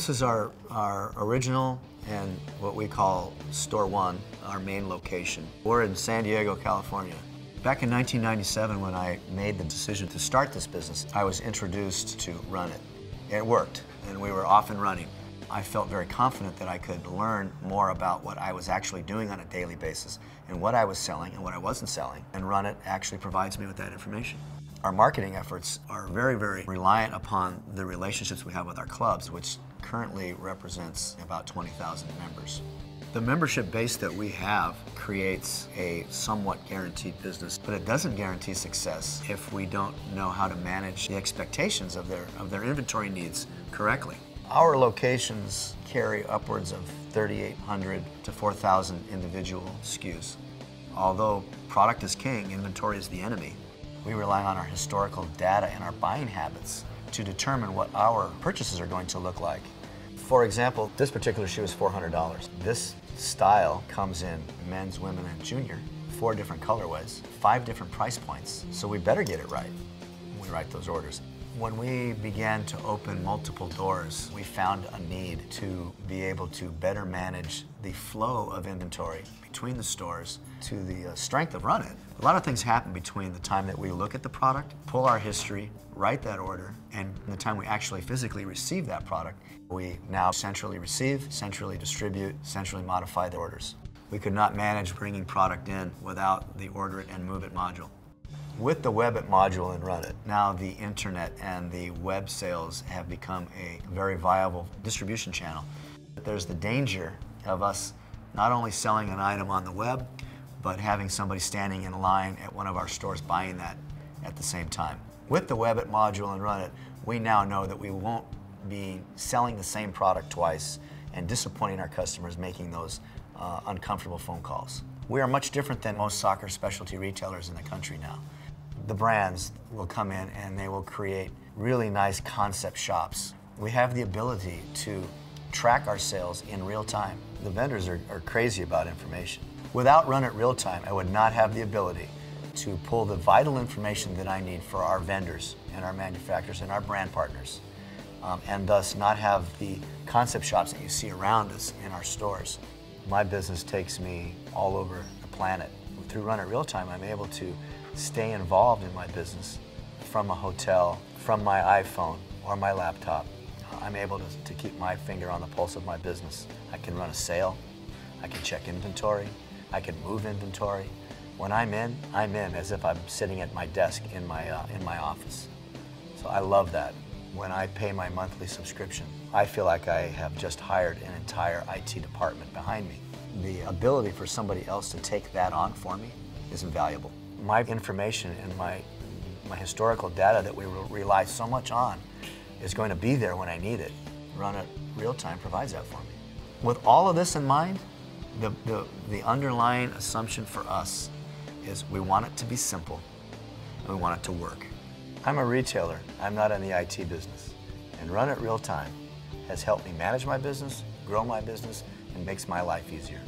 This is our original and what we call Store One, our main location. We're in San Diego, California. Back in 1997, when I made the decision to start this business, I was introduced to Run It. It worked, and we were off and running. I felt very confident that I could learn more about what I was actually doing on a daily basis and what I was selling and what I wasn't selling, and Run It actually provides me with that information. Our marketing efforts are very, very reliant upon the relationships we have with our clubs, which currently represents about 20,000 members. The membership base that we have creates a somewhat guaranteed business, but it doesn't guarantee success if we don't know how to manage the expectations of their inventory needs correctly. Our locations carry upwards of 3,800 to 4,000 individual SKUs. Although product is king, inventory is the enemy. We rely on our historical data and our buying habits to determine what our purchases are going to look like. For example, this particular shoe is $400. This style comes in men's, women, and junior, 4 different colorways, 5 different price points, so we better get it right when we write those orders. When we began to open multiple doors, we found a need to be able to better manage the flow of inventory between the stores to the strength of Run It. A lot of things happen between the time that we look at the product, pull our history, write that order, and the time we actually physically receive that product. We now centrally receive, centrally distribute, centrally modify the orders. We could not manage bringing product in without the Order It and Move It module. With the Web It module and Run It, now the internet and the web sales have become a very viable distribution channel. There's the danger of us not only selling an item on the web, but having somebody standing in line at one of our stores buying that at the same time. With the Web It module and Run It, we now know that we won't be selling the same product twice and disappointing our customers, making those uncomfortable phone calls. We are much different than most soccer specialty retailers in the country now. The brands will come in and they will create really nice concept shops. We have the ability to track our sales in real time. The vendors are crazy about information. Without Run It Real Time, I would not have the ability to pull the vital information that I need for our vendors and our manufacturers and our brand partners, and thus not have the concept shops that you see around us in our stores. My business takes me all over the planet. Through Run It Real Time, I'm able to stay involved in my business from a hotel, from my iPhone or my laptop. I'm able to keep my finger on the pulse of my business. I can run a sale, I can check inventory, I can move inventory. When I'm in as if I'm sitting at my desk in my office. So I love that. When I pay my monthly subscription, I feel like I have just hired an entire IT department behind me. The ability for somebody else to take that on for me is invaluable. My information and my historical data that we rely so much on is going to be there when I need it. Run It Real Time provides that for me. With all of this in mind, the underlying assumption for us is we want it to be simple and we want it to work. I'm a retailer, I'm not in the IT business. And Run It Real Time has helped me manage my business, grow my business, and makes my life easier.